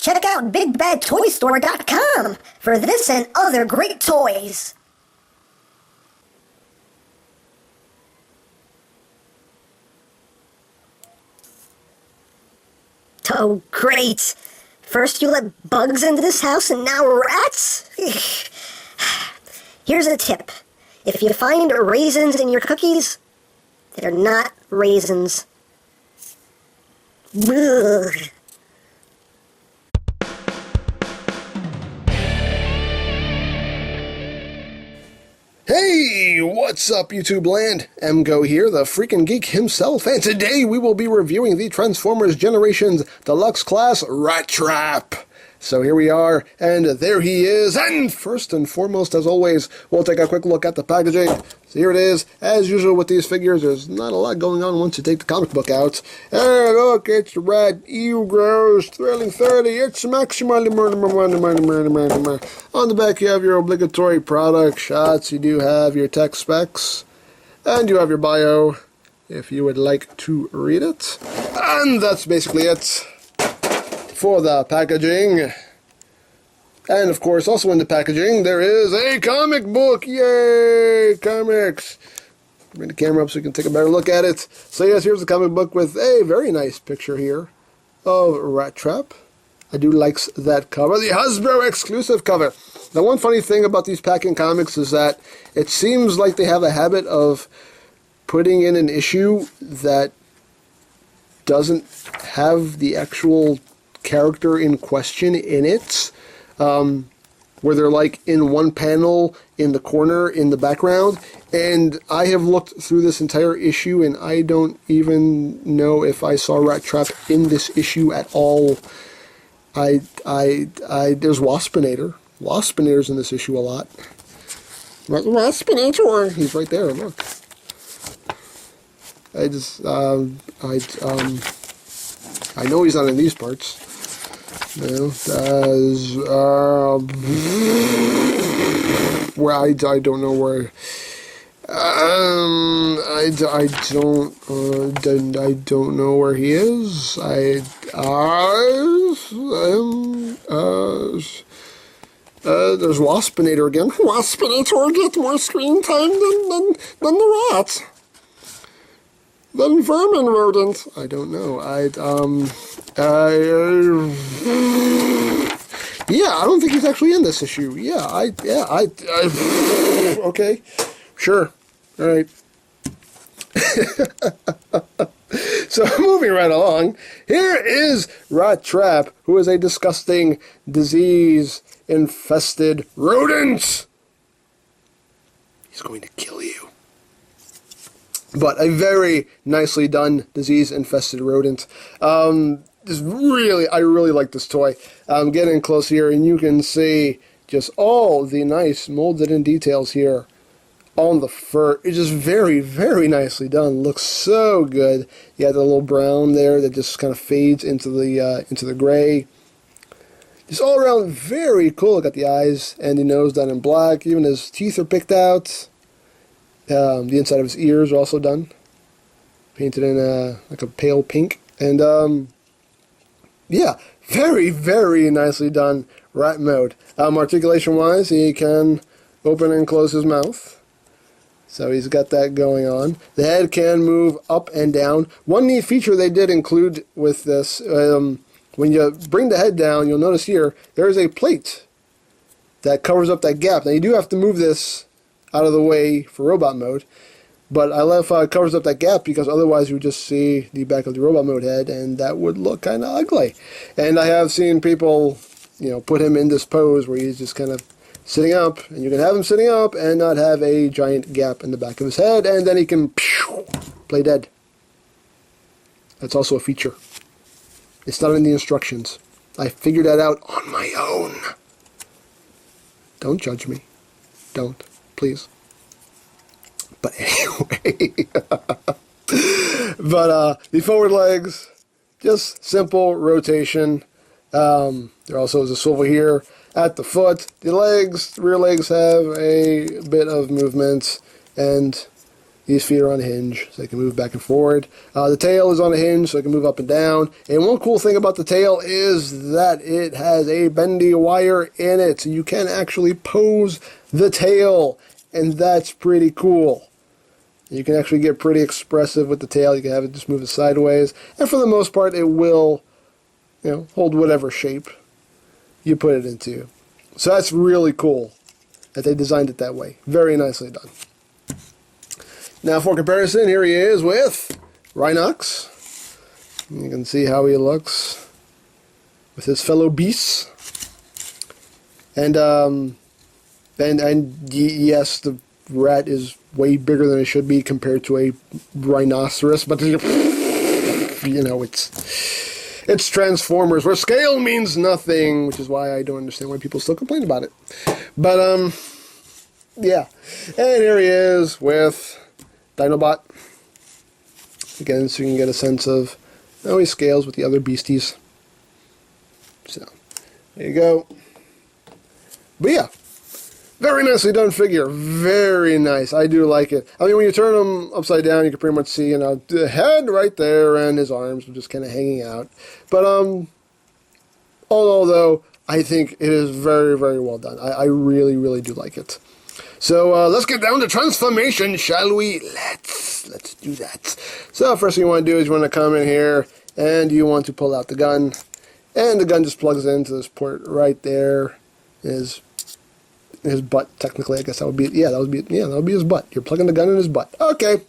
Check out BigBadToyStore.com for this and other great toys. Oh, great. First you let bugs into this house and now rats? Here's a tip. If you find raisins in your cookies, they're not raisins. Ugh. Hey, what's up YouTube land? EmGo here, the freaking geek himself, and today we will be reviewing the Transformers Generations Deluxe Class RATTRAP. So here we are, and there he is, and first and foremost, as always, we'll take a quick look at the packaging. So here it is. As usual with these figures, there's not a lot going on once you take the comic book out. And look, it's Red EmGo's Thrilling 30, it's maximally murder. On the back you have your obligatory product shots, you do have your tech specs, and you have your bio, if you would like to read it. And that's basically it for the packaging. And of course, also in the packaging, there is a comic book. Yay! Comics! Bring the camera up so you can take a better look at it. So yes, here's the comic book with a very nice picture here of RATTRAP. I do like that cover. The Hasbro exclusive cover. The one funny thing about these packing comics is that it seems like they have a habit of putting in an issue that doesn't have the actual character in question in it, where they're like in one panel in the corner in the background, and I have looked through this entire issue and I don't even know if I saw RATTRAP in this issue at all. There's Waspinator. Waspinator's in this issue a lot. Waspinator! He's right there, look. I know he's not in these parts. No, where I don't know where. I don't know where he is. There's Waspinator again. Waspinator gets more screen time than the rat. Than vermin rodent. I don't know. Yeah, I don't think he's actually in this issue. Okay, sure, all right. So moving right along, here is RATTRAP, who is a disgusting, disease-infested rodent. He's going to kill you. But a very nicely done disease-infested rodent. I really like this toy. I'm getting close here, and you can see just all the nice molded-in details here on the fur. It's just very, very nicely done. Looks so good. You got the little brown there that just kind of fades into the gray. Just all around very cool. Got the eyes and the nose done in black. Even his teeth are picked out. The inside of his ears are also done, painted in like a pale pink, and yeah, very, very nicely done rat mode. Articulation wise, he can open and close his mouth, so he's got that going on. The head can move up and down. One neat feature they did include with this, when you bring the head down, you'll notice here there is a plate that covers up that gap. Now you do have to move this out of the way for robot mode, but I love how it covers up that gap, because otherwise you would just see the back of the robot mode head, and that would look kind of ugly. And I have seen people, put him in this pose where he's just kind of sitting up, and you can have him sitting up and not have a giant gap in the back of his head, and then he can play dead. That's also a feature. It's not in the instructions. I figured that out on my own. Don't judge me. Don't. Please. But anyway, the forward legs, just simple rotation. There also is a swivel here at the foot. The rear legs have a bit of movement, and These feet are on a hinge, so they can move back and forward. The tail is on a hinge, so it can move up and down. And one cool thing about the tail is that it has a bendy wire in it, so you can actually pose the tail, and that's pretty cool. You can actually get pretty expressive with the tail. You can have it just move it sideways, and for the most part, it will, hold whatever shape you put it into. So that's really cool that they designed it that way. Very nicely done. Now for comparison, here he is with Rhinox. You can see how he looks with his fellow beasts. And yes, the rat is way bigger than it should be compared to a rhinoceros, but it's Transformers, where scale means nothing, which is why I don't understand why people still complain about it. But yeah. And here he is with Dinobot. Again, so you can get a sense of how he scales with the other beasties. So, there you go. But yeah, very nicely done figure. Very nice. I do like it. I mean, when you turn him upside down, you can pretty much see, the head right there, and his arms are just kind of hanging out. But, although I think it is very, very well done. I really, really do like it. So let's get down to transformation, shall we? Let's do that. So first thing you want to do is you want to come in here and you want to pull out the gun, and the gun just plugs into this port right there. His butt, technically, I guess that would be that would be his butt. You're plugging the gun in his butt. Okay,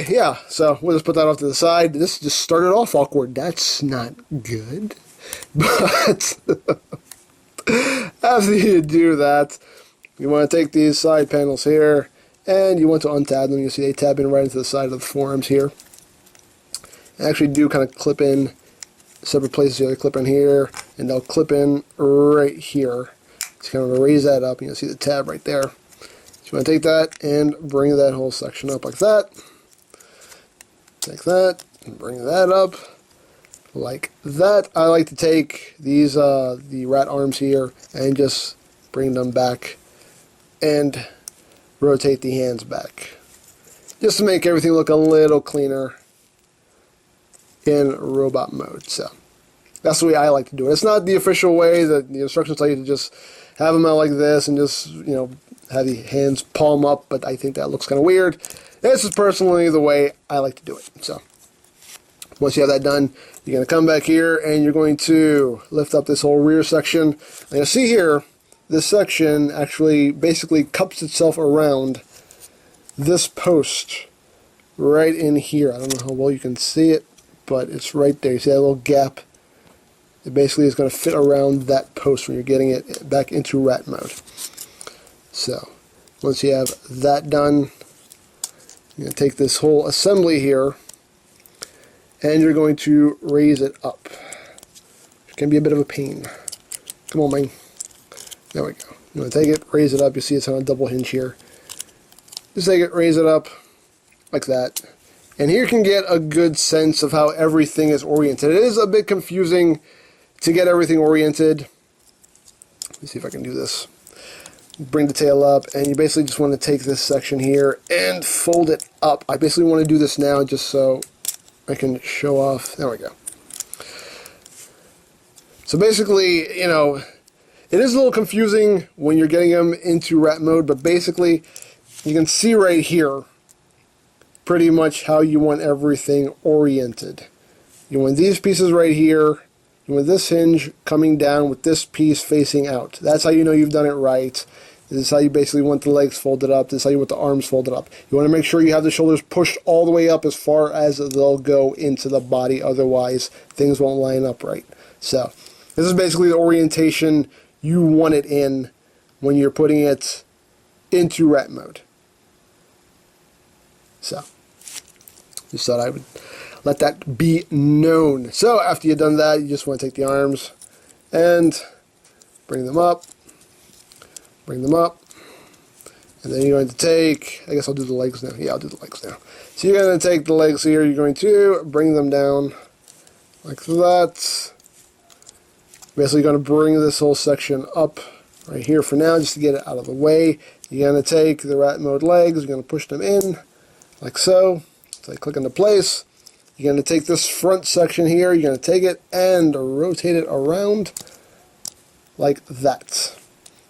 yeah. So we'll just put that off to the side. This just started off awkward. That's not good. But after you do that, you want to take these side panels here, and you want to untab them. You see they tab in right into the side of the forearms here. They actually do kind of clip in separate places. They clip in here, and they'll clip in right here. So kind of raise that up, and you'll see the tab right there. So you want to take that and bring that whole section up like that. Take that and bring that up like that. I like to take these the rat arms here and just bring them back and rotate the hands back, just to make everything look a little cleaner in robot mode. So that's the way I like to do it. It's not the official way that the instructions tell you to just have them out like this and just have the hands palm up, but I think that looks kind of weird. This is personally the way I like to do it. So once you have that done, you're going to come back here and you're going to lift up this whole rear section. And you'll see here, this section actually basically cups itself around this post right in here. I don't know how well you can see it, but it's right there. You see that little gap? It basically is going to fit around that post when you're getting it back into rat mode. So once you have that done, you're going to take this whole assembly here and you're going to raise it up. It can be a bit of a pain. Come on, man. There we go. You want to take it, raise it up. You see it's on a double hinge here. Just take it, raise it up like that. And here you can get a good sense of how everything is oriented. It is a bit confusing to get everything oriented. Let me see if I can do this. Bring the tail up, and you basically just want to take this section here and fold it up. I basically want to do this now just so I can show off. There we go. So basically, it is a little confusing when you're getting them into rat mode, but basically you can see right here pretty much how you want everything oriented. You want these pieces right here. You want this hinge coming down with this piece facing out. That's how you know you've done it right. This is how you basically want the legs folded up. This is how you want the arms folded up. You want to make sure you have the shoulders pushed all the way up as far as they'll go into the body. Otherwise, things won't line up right. So this is basically the orientation you want it in when you're putting it into rat mode. So just thought I would let that be known. So after you've done that, you just want to take the arms and bring them up, and then you're going to take, I guess I'll do the legs now. Yeah, I'll do the legs now. So you're going to take the legs here, you're going to bring them down like that. Basically, you're going to bring this whole section up right here for now, just to get it out of the way. You're going to take the rat mode legs, you're going to push them in, like so. So I click into place. You're going to take this front section here, you're going to take it and rotate it around like that.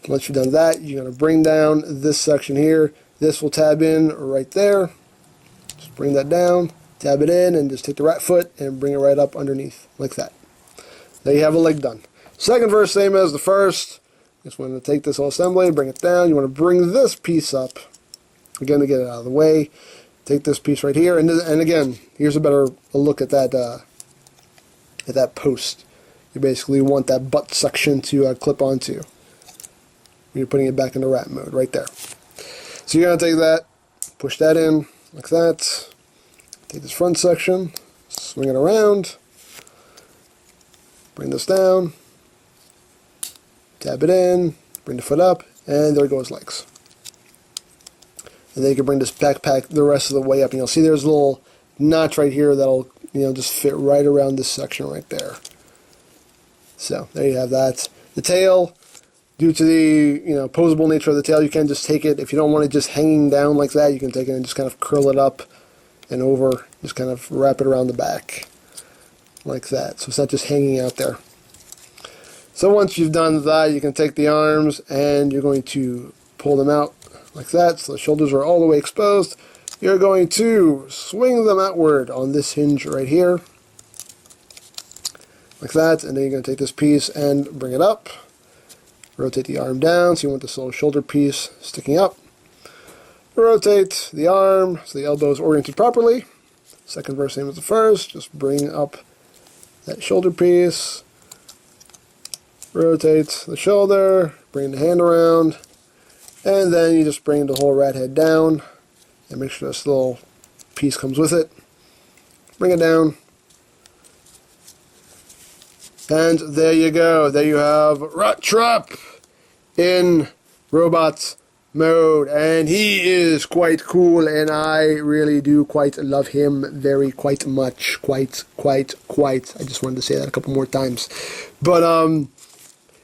Once you've done that, you're going to bring down this section here. This will tab in right there. Just bring that down, tab it in, and just take the rat foot and bring it right up underneath, like that. There you have a leg done. Second verse, same as the first. Just want to take this whole assembly, bring it down. You want to bring this piece up, again, to get it out of the way. Take this piece right here, and again, here's a look at that post. You basically want that butt section to clip onto. You're putting it back into rat mode right there. So you're going to take that, push that in like that. Take this front section, swing it around, bring this down, tab it in, bring the foot up, and there goes legs. And then you can bring this backpack the rest of the way up, and you'll see there's a little notch right here that'll, just fit right around this section right there. So there you have that. The tail, due to the posable nature of the tail, you can just take it. If you don't want it just hanging down like that, you can take it and just kind of curl it up and over, just kind of wrap it around the back like that. So it's not just hanging out there. So once you've done that, you can take the arms and you're going to pull them out like that, so the shoulders are all the way exposed. You're going to swing them outward on this hinge right here, like that, and then you're going to take this piece and bring it up. Rotate the arm down, so you want this little shoulder piece sticking up. Rotate the arm so the elbow is oriented properly. Second verse, same as the first. Just bring up that shoulder piece. Rotate the shoulder, bring the hand around, and then you just bring the whole rat head down and make sure this little piece comes with it. Bring it down. And there you go. There you have RATTRAP in robot mode. And he is quite cool, and I really do quite love him quite much. Quite. I just wanted to say that a couple more times. But,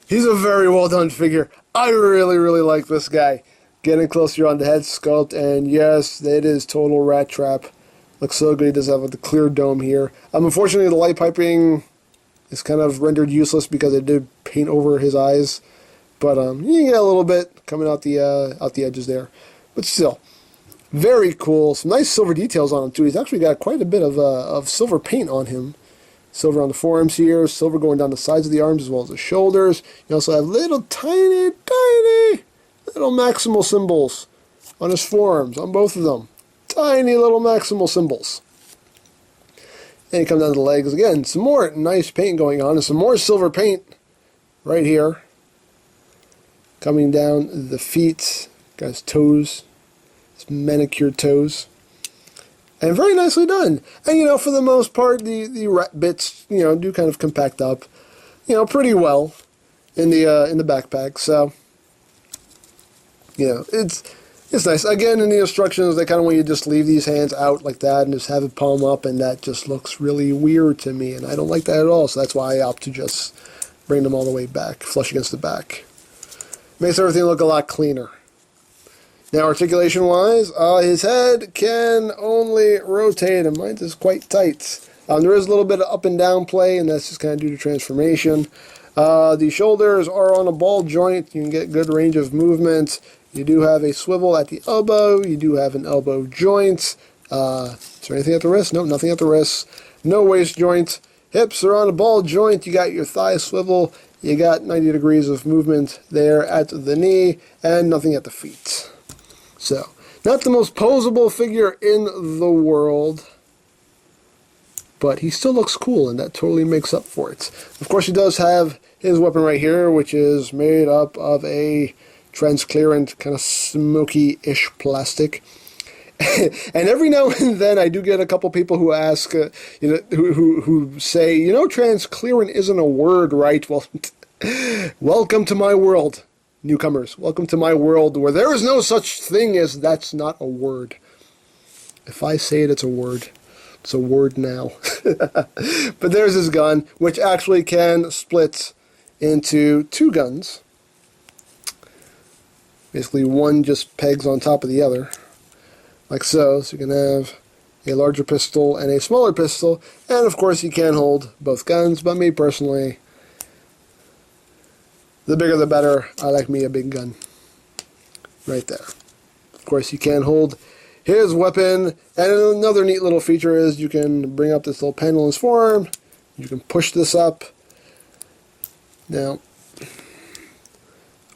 he's a very well done figure. I really like this guy. Getting closer on the head sculpt, and yes, it is total RATTRAP. Looks so good. He does have the clear dome here. Unfortunately, the light piping is kind of rendered useless because it did paint over his eyes. But you can get a little bit coming out the edges there. But still, very cool. Some nice silver details on him too. He's actually got quite a bit of silver paint on him. Silver on the forearms here, silver going down the sides of the arms as well as the shoulders. You also have little tiny little maximal symbols on his forearms, on both of them. Tiny little maximal symbols. And you come down to the legs again. Some more nice paint going on, and some more silver paint right here. Coming down the feet, got his toes, his manicured toes. And very nicely done. And, for the most part, the rat bits, do kind of compact up, pretty well in the backpack. So, it's nice. Again, in the instructions, they kind of want you to just leave these hands out like that and just have it palm up, and that just looks really weird to me, and I don't like that at all. So that's why I opt to just bring them all the way back, flush against the back. Makes everything look a lot cleaner. Now, articulation-wise, his head can only rotate, and mine is quite tight. There is a little bit of up and down play, and that's just kind of due to transformation. The shoulders are on a ball joint. You can get good range of movement. You do have a swivel at the elbow. You do have an elbow joint. Is there anything at the wrist? No, nothing at the wrist. No waist joint. Hips are on a ball joint. You got your thigh swivel. You got 90 degrees of movement there at the knee, and nothing at the feet. So, not the most posable figure in the world, but he still looks cool, and that totally makes up for it. Of course, he does have his weapon right here, which is made up of a transparent, kind of smoky-ish plastic. And every now and then, I do get a couple people who ask, who say, transparent isn't a word, right? Well, welcome to my world. Newcomers, welcome to my world where there is no such thing as that's not a word. If I say it, it's a word. It's a word now. But there's his gun, which actually can split into two guns. Basically, one just pegs on top of the other, like so. So you can have a larger pistol and a smaller pistol, and of course you can hold both guns, but me personally, the bigger the better. I like me a big gun. Right there. Of course you can hold his weapon, and another neat little feature is you can bring up this little panel in his forearm. You can push this up. Now,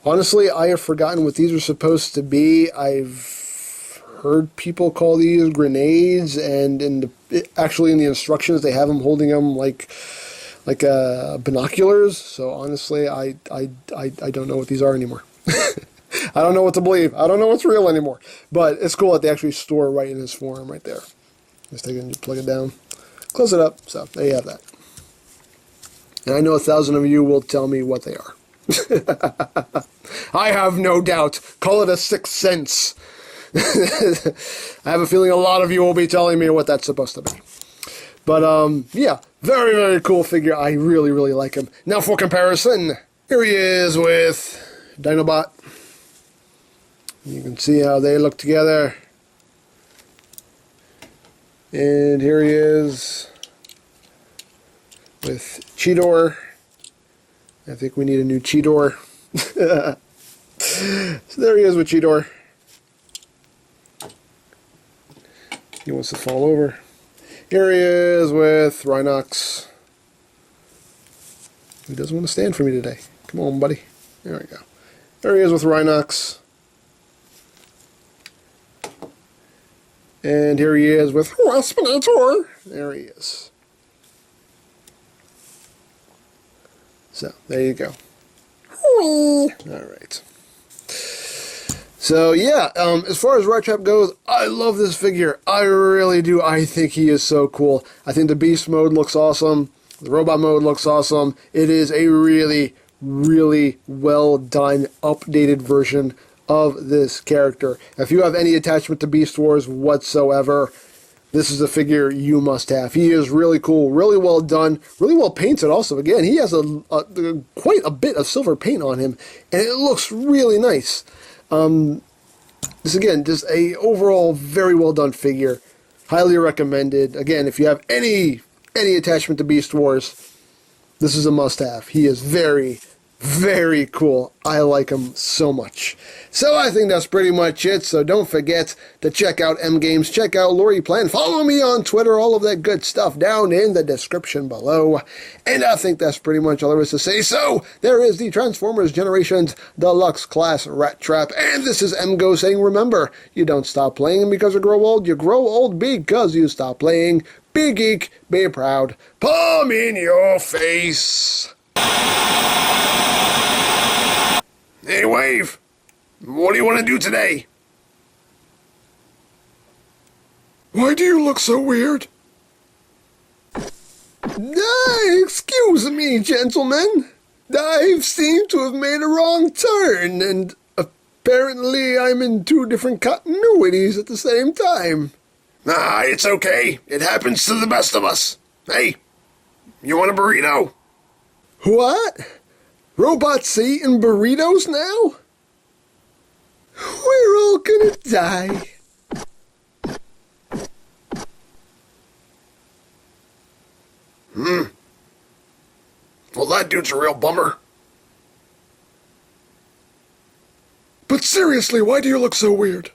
honestly, I have forgotten what these are supposed to be. I've heard people call these grenades, and actually in the instructions they have them holding them like binoculars. So honestly, I don't know what these are anymore. I don't know what to believe. I don't know what's real anymore. But it's cool that they actually store right in his forearm right there. Just take it and you plug it down, close it up. So there you have that. And I know 1,000 of you will tell me what they are. I have no doubt. Call it a sixth sense. I have a feeling a lot of you will be telling me what that's supposed to be. But, yeah, very, very cool figure. I really, really like him. Now for comparison, here he is with Dinobot. You can see how they look together. And here he is with Cheetor. I think we need a new Cheetor. So there he is with Cheetor. He wants to fall over. Here he is with Rhinox. He doesn't want to stand for me today. Come on, buddy. There we go. There he is with Rhinox. And here he is with Waspinator. There he is. So, there you go. Alright. So, yeah, as far as RATTRAP goes, I love this figure. I really do. I think he is so cool. I think the Beast mode looks awesome. The Robot mode looks awesome. It is a really, really well done, updated version of this character. If you have any attachment to Beast Wars whatsoever, this is a figure you must have. He is really cool, really well done, really well painted also. Again, he has quite a bit of silver paint on him, and it looks really nice. This again, just a overall very well done figure. Highly recommended. Again, if you have any attachment to Beast Wars, this is a must-have. He is very, very cool. I like him so much. So I think that's pretty much it. So don't forget to check out EmGames, check out Lori Plan, follow me on Twitter, all of that good stuff down in the description below. And I think that's pretty much all there is to say. So there is the Transformers Generations Deluxe Class RATTRAP. And this is EmGo's saying, remember, you don't stop playing because you grow old. You grow old because you stop playing. Be geek, be proud. Palm in your face. Hey, Wave, what do you want to do today? Why do you look so weird? Excuse me, gentlemen. I seem to have made a wrong turn, and apparently I'm in 2 different continuities at the same time. Ah, it's okay. It happens to the best of us. Hey, you want a burrito? What? Robots eating burritos now? We're all gonna die. Well, that dude's a real bummer. But seriously, why do you look so weird?